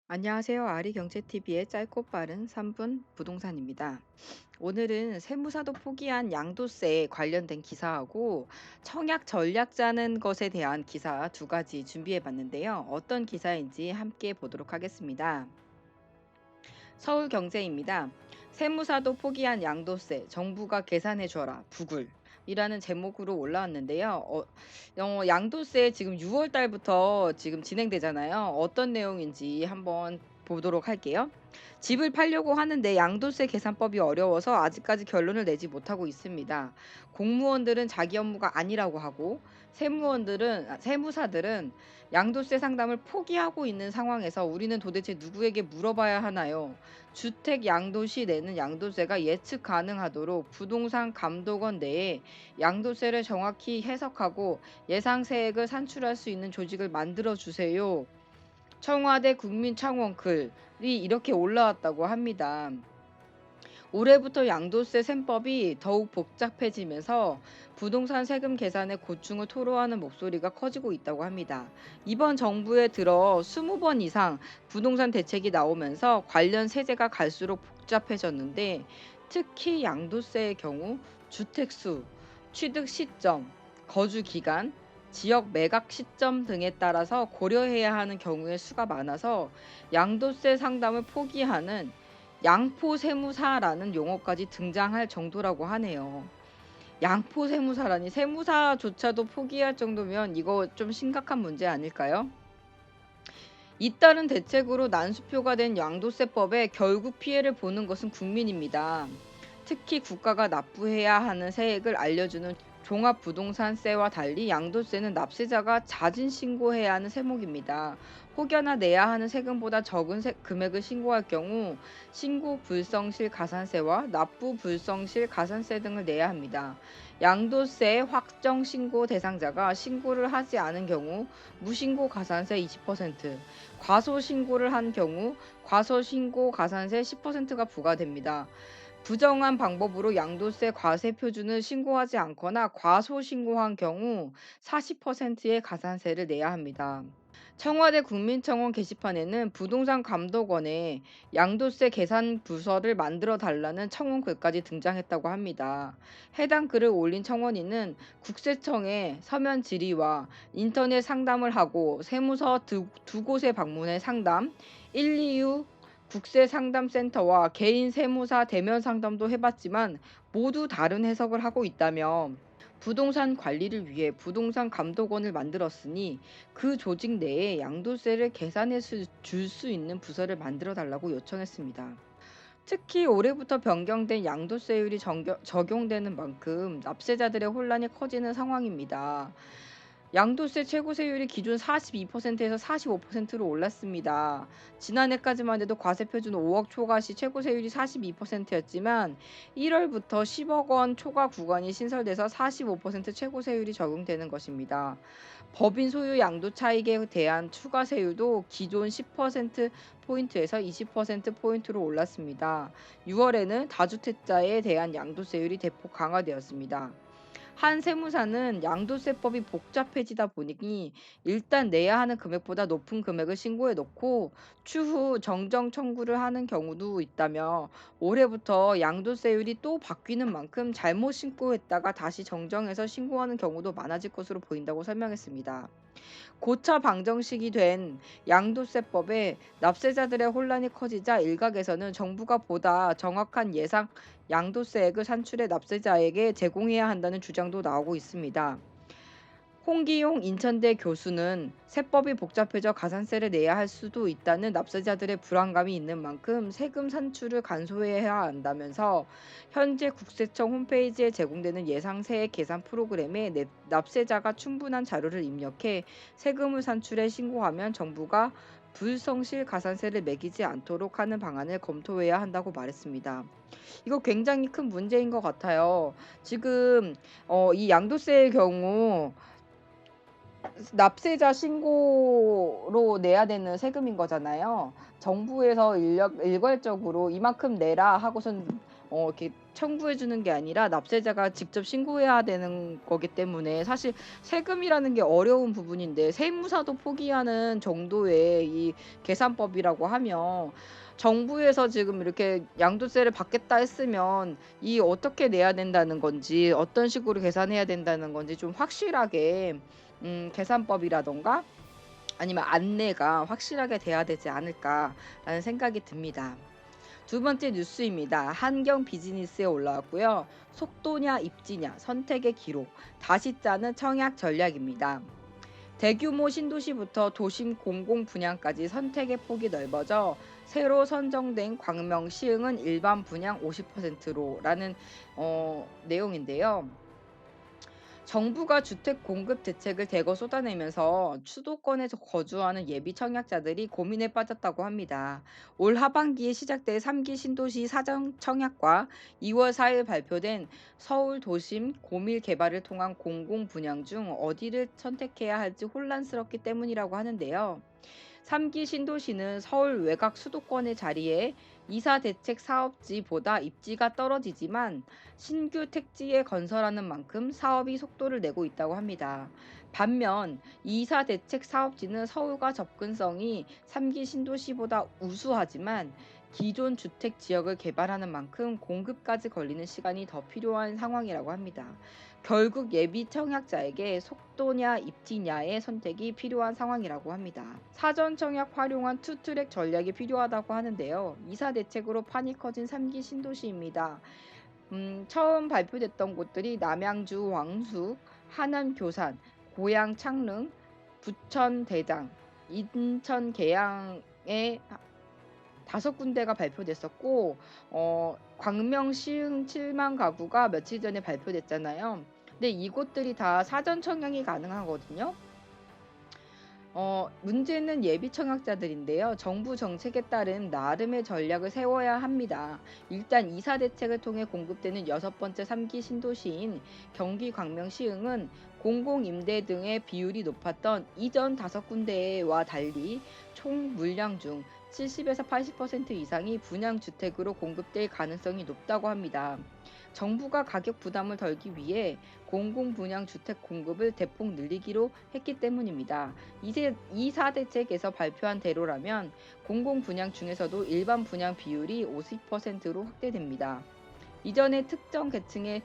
안녕하세요. 아리경제TV의 짧고 빠른 3분 부동산입니다. 오늘은 세무사도 포기한 양도세에 관련된 기사하고 청약 전략 짜는 것에 대한 기사 두 가지 준비해 봤는데요. 어떤 기사인지 함께 보도록 하겠습니다. 서울경제입니다. 세무사도 포기한 양도세, 정부가 계산해 줘라, 부글. 이라는 제목으로 올라왔는데요. 양도세 지금 6월 달부터 지금 진행되잖아요. 어떤 내용인지 한번 보도록 할게요. 집을 팔려고 하는데 양도세 계산법이 어려워서 아직까지 결론을 내지 못하고 있습니다. 공무원들은 자기 업무가 아니라고 하고 세무사들은 양도세 상담을 포기하고 있는 상황에서 우리는 도대체 누구에게 물어봐야 하나요? 주택 양도시 내는 양도세가 예측 가능하도록 부동산 감독원 내에 양도세를 정확히 해석하고 예상 세액을 산출할 수 있는 조직을 만들어 주세요. 청와대 국민청원 글이 이렇게 올라왔다고 합니다. 올해부터 양도세 셈법이 더욱 복잡해지면서 부동산 세금 계산에 고충을 토로하는 목소리가 커지고 있다고 합니다. 이번 정부에 들어 20번 이상 부동산 대책이 나오면서 관련 세제가 갈수록 복잡해졌는데 특히 양도세의 경우 주택수, 취득 시점, 거주 기간, 지역 매각 시점 등에 따라서 고려해야 하는 경우의 수가 많아서 양도세 상담을 포기하는 양포세무사라는 용어까지 등장할 정도라고 하네요. 양포세무사라니 세무사조차도 포기할 정도면 이거 좀 심각한 문제 아닐까요? 잇따른 대책으로 난수표가 된 양도세법에 결국 피해를 보는 것은 국민입니다. 특히 국가가 납부해야 하는 세액을 알려주는 종합부동산세와 달리 양도세는 납세자가 자진 신고해야 하는 세목입니다. 혹여나 내야 하는 세금보다 적은 금액을 신고할 경우 신고 불성실 가산세와 납부 불성실 가산세 등을 내야 합니다. 양도세 확정 신고 대상자가 신고를 하지 않은 경우 무신고 가산세 20%, 과소 신고를 한 경우 과소 신고 가산세 10%가 부과됩니다. 부정한 방법으로 양도세 과세 표준을 신고하지 않거나 과소 신고한 경우 40%의 가산세를 내야 합니다. 청와대 국민청원 게시판에는 부동산 감독원에 양도세 계산 부서를 만들어 달라는 청원 글까지 등장했다고 합니다. 해당 글을 올린 청원인은 국세청에 서면 질의와 인터넷 상담을 하고 세무서 두 곳에 방문해 상담, 126 국세상담센터와 개인 세무사 대면 상담도 해봤지만 모두 다른 해석을 하고 있다며 부동산 관리를 위해 부동산 감독원을 만들었으니 그 조직 내에 양도세를 계산해 줄 수 있는 부서를 만들어 달라고 요청했습니다. 특히 올해부터 변경된 양도세율이 적용되는 만큼 납세자들의 혼란이 커지는 상황입니다. 양도세 최고세율이 기존 42%에서 45%로 올랐습니다. 지난해까지만 해도 과세표준 5억 초과 시 최고세율이 42%였지만 1월부터 10억 원 초과 구간이 신설돼서 45% 최고세율이 적용되는 것입니다. 법인 소유 양도 차익에 대한 추가세율도 기존 10%포인트에서 20%포인트로 올랐습니다. 6월에는 다주택자에 대한 양도세율이 대폭 강화되었습니다. 한 세무사는 양도세법이 복잡해지다 보니 일단 내야 하는 금액보다 높은 금액을 신고해 놓고 추후 정정 청구를 하는 경우도 있다며 올해부터 양도세율이 또 바뀌는 만큼 잘못 신고했다가 다시 정정해서 신고하는 경우도 많아질 것으로 보인다고 설명했습니다. 고차 방정식이 된 양도세법에 납세자들의 혼란이 커지자 일각에서는 정부가 보다 정확한 예상 양도세액을 산출해 납세자에게 제공해야 한다는 주장도 나오고 있습니다. 홍기용 인천대 교수는 세법이 복잡해져 가산세를 내야 할 수도 있다는 납세자들의 불안감이 있는 만큼 세금 산출을 간소화해야 한다면서 현재 국세청 홈페이지에 제공되는 예상 세액 계산 프로그램에 납세자가 충분한 자료를 입력해 세금을 산출해 신고하면 정부가 불성실 가산세를 매기지 않도록 하는 방안을 검토해야 한다고 말했습니다. 이거 굉장히 큰 문제인 것 같아요. 지금 이 양도세의 경우 납세자 신고로 내야 되는 세금인 거잖아요. 정부에서 일괄적으로 이만큼 내라 하고선 이렇게 청구해 주는 게 아니라 납세자가 직접 신고해야 되는 거기 때문에 사실 세금이라는 게 어려운 부분인데 세무사도 포기하는 정도의 이 계산법이라고 하면 정부에서 지금 이렇게 양도세를 받겠다 했으면 이 어떻게 내야 된다는 건지 어떤 식으로 계산해야 된다는 건지 좀 확실하게 계산법이라든가 아니면 안내가 확실하게 돼야 되지 않을까라는 생각이 듭니다. 두 번째 뉴스입니다. 한경 비즈니스에 올라왔고요. 속도냐 입지냐 선택의 기록 다시 짜는 청약 전략입니다. 대규모 신도시부터 도심 공공 분양까지 선택의 폭이 넓어져 새로 선정된 광명 시흥은 일반 분양 50%로라는 내용인데요. 정부가 주택 공급 대책을 대거 쏟아내면서 수도권에서 거주하는 예비 청약자들이 고민에 빠졌다고 합니다. 올 하반기에 시작될 3기 신도시 사전 청약과 2월 4일 발표된 서울 도심 고밀 개발을 통한 공공 분양 중 어디를 선택해야 할지 혼란스럽기 때문이라고 하는데요. 3기 신도시는 서울 외곽 수도권의 자리에 이사 대책 사업지보다 입지가 떨어지지만 신규 택지에 건설하는 만큼 사업이 속도를 내고 있다고 합니다. 반면 이사 대책 사업지는 서울과 접근성이 3기 신도시보다 우수하지만 기존 주택 지역을 개발하는 만큼 공급까지 걸리는 시간이 더 필요한 상황이라고 합니다. 결국 예비 청약자에게 속도냐 입지냐의 선택이 필요한 상황이라고 합니다. 사전 청약 활용한 투트랙 전략이 필요하다고 하는데요. 이사 대책으로 판이 커진 3기 신도시입니다. 처음 발표됐던 곳들이 남양주 왕숙, 하남 교산, 고양 창릉, 부천 대장, 인천 계양의 5군데가 발표됐었고 광명 시흥 7만 가구가 며칠 전에 발표됐잖아요. 근데 이곳들이 다 사전 청약이 가능하거든요. 문제는 예비 청약자들인데요. 정부 정책에 따른 나름의 전략을 세워야 합니다. 일단 이사 대책을 통해 공급되는 6번째 3기 신도시인 경기 광명 시흥은 공공임대 등의 비율이 높았던 이전 5군데와 달리 총 물량 중 70에서 80% 이상이 분양주택으로 공급될 가능성이 높다고 합니다. 정부가 가격 부담을 덜기 위해 공공분양주택 공급을 대폭 늘리기로 했기 때문입니다. 이사 대책에서 발표한 대로라면 공공분양 중에서도 일반 분양 비율이 50%로 확대됩니다. 이전에 특정 계층의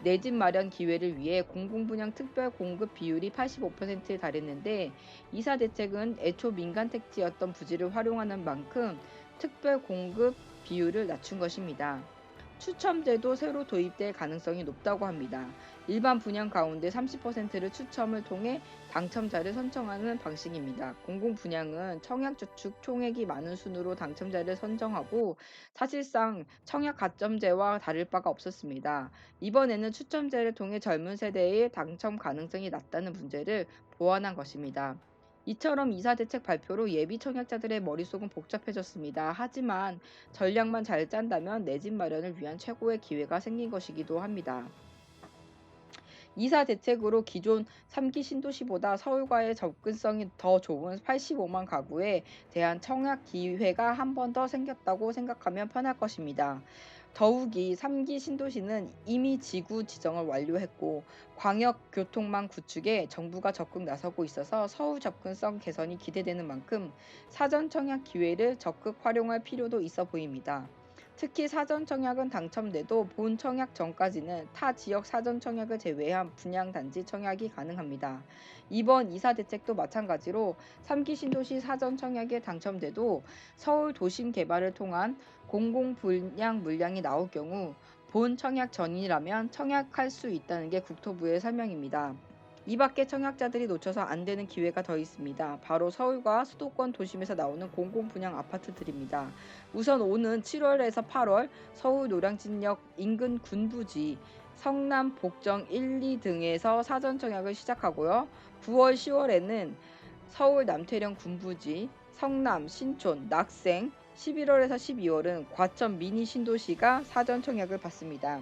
내 집 마련 기회를 위해 공공분양 특별 공급 비율이 85%에 달했는데 이사 대책은 애초 민간 택지였던 부지를 활용하는 만큼 특별 공급 비율을 낮춘 것입니다. 추첨제도 새로 도입될 가능성이 높다고 합니다. 일반 분양 가운데 30%를 추첨을 통해 당첨자를 선정하는 방식입니다. 공공분양은 청약저축 총액이 많은 순으로 당첨자를 선정하고 사실상 청약 가점제와 다를 바가 없었습니다. 이번에는 추첨제를 통해 젊은 세대의 당첨 가능성이 낮다는 문제를 보완한 것입니다. 이처럼 이사 대책 발표로 예비 청약자들의 머릿속은 복잡해졌습니다. 하지만 전략만 잘 짠다면 내 집 마련을 위한 최고의 기회가 생긴 것이기도 합니다. 이사 대책으로 기존 3기 신도시보다 서울과의 접근성이 더 좋은 85만 가구에 대한 청약 기회가 한 번 더 생겼다고 생각하면 편할 것입니다. 더욱이 3기 신도시는 이미 지구 지정을 완료했고 광역교통망 구축에 정부가 적극 나서고 있어서 서울 접근성 개선이 기대되는 만큼 사전 청약 기회를 적극 활용할 필요도 있어 보입니다. 특히 사전 청약은 당첨돼도 본 청약 전까지는 타 지역 사전 청약을 제외한 분양 단지 청약이 가능합니다. 이번 이사 대책도 마찬가지로 3기 신도시 사전 청약에 당첨돼도 서울 도심 개발을 통한 공공 분양 물량이 나올 경우 본 청약 전이라면 청약할 수 있다는 게 국토부의 설명입니다. 이 밖에 청약자들이 놓쳐서 안 되는 기회가 더 있습니다. 바로 서울과 수도권 도심에서 나오는 공공 분양 아파트들입니다. 우선 오는 7월에서 8월 서울 노량진역 인근 군부지, 성남 복정 1, 2 등에서 사전 청약을 시작하고요. 9월, 10월에는 서울 남태령 군부지, 성남, 신촌, 낙생, 11월에서 12월은 과천 미니 신도시가 사전 청약을 받습니다.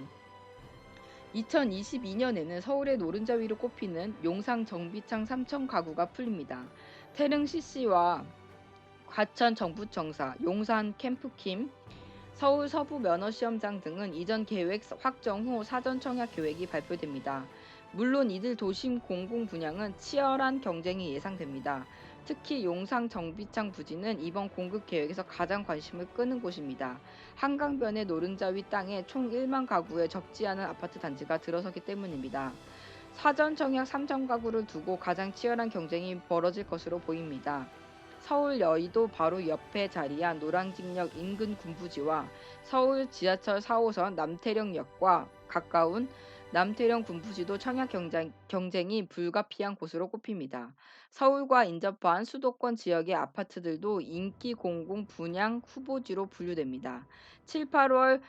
2022년에는 서울의 노른자 위로 꼽히는 용상 정비창 3천 가구가 풀립니다. 태릉 CC와 과천 정부청사, 용산 캠프킴, 서울 서부 면허시험장 등은 이전 계획 확정 후 사전 청약 계획이 발표됩니다. 물론 이들 도심 공공 분양은 치열한 경쟁이 예상됩니다. 특히 용상 정비창 부지는 이번 공급 계획에서 가장 관심을 끄는 곳입니다. 한강변의 노른자 위 땅에 총 1만 가구에 적지 않은 아파트 단지가 들어서기 때문입니다. 사전 청약 3천 가구를 두고 가장 치열한 경쟁이 벌어질 것으로 보입니다. 서울 여의도 바로 옆에 자리한 노량진역 인근 군부지와 서울 지하철 4호선 남태령역과 가까운 남태령 군부지도 청약 경쟁이 불가피한 곳으로 꼽힙니다. 서울과 인접한 수도권 지역의 아파트들도 인기 공공 분양 후보지로 분류됩니다. 7, 8월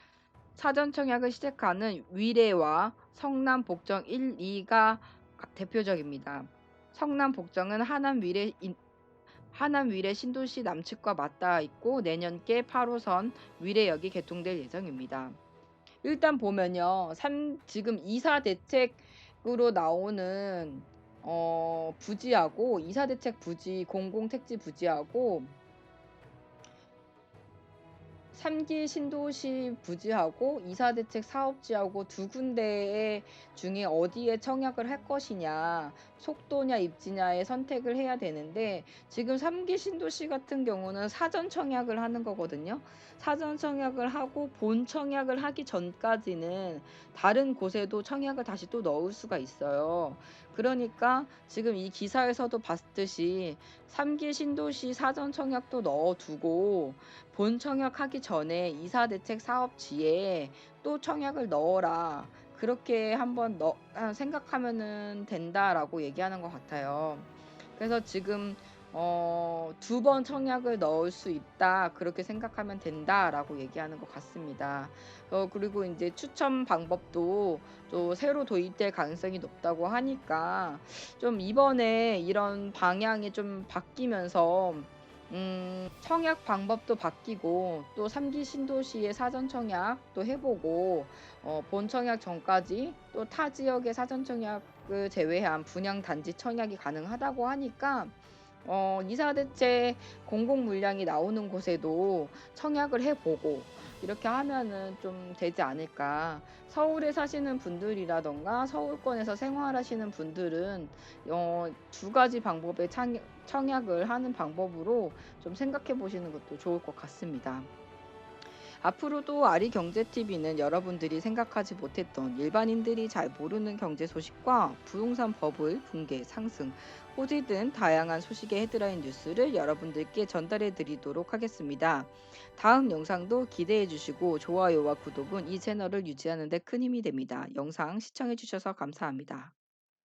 사전 청약을 시작하는 위례와 성남 복정 1, 2가 대표적입니다. 성남 복정은 하남 위례 신도시 남측과 맞닿아 있고 내년께 8호선 위례역이 개통될 예정입니다. 일단 보면요. 지금 이사 대책으로 나오는 부지하고 이사 대책 부지, 공공 택지 부지하고 3기 신도시 부지하고 이사대책 사업지하고 두 군데 중에 어디에 청약을 할 것이냐, 속도냐, 입지냐에 선택을 해야 되는데, 지금 3기 신도시 같은 경우는 사전 청약을 하는 거거든요. 사전 청약을 하고 본 청약을 하기 전까지는 다른 곳에도 청약을 다시 또 넣을 수가 있어요. 그러니까 지금 이 기사에서도 봤듯이 3기 신도시 사전 청약도 넣어두고 본 청약하기 전에 이사대책 사업지에 또 청약을 넣어라. 그렇게 한번 생각하면은 된다라고 얘기하는 것 같아요. 그래서 지금 두 번 청약을 넣을 수 있다. 그렇게 생각하면 된다라고 얘기하는 것 같습니다. 그리고 이제 추첨 방법도 또 새로 도입될 가능성이 높다고 하니까 좀 이번에 이런 방향이 좀 바뀌면서 청약 방법도 바뀌고 또 3기 신도시의 사전 청약도 해보고 본 청약 전까지 또 타 지역의 사전 청약을 제외한 분양 단지 청약이 가능하다고 하니까 이사대책 공공 물량이 나오는 곳에도 청약을 해보고 이렇게 하면은 좀 되지 않을까. 서울에 사시는 분들이라던가 서울권에서 생활하시는 분들은 두 가지 방법의 청약을 하는 방법으로 좀 생각해 보시는 것도 좋을 것 같습니다. 앞으로도 아리경제TV는 여러분들이 생각하지 못했던 일반인들이 잘 모르는 경제 소식과 부동산 버블, 붕괴, 상승, 호재 등 다양한 소식의 헤드라인 뉴스를 여러분들께 전달해 드리도록 하겠습니다. 다음 영상도 기대해 주시고 좋아요와 구독은 이 채널을 유지하는 데 큰 힘이 됩니다. 영상 시청해 주셔서 감사합니다.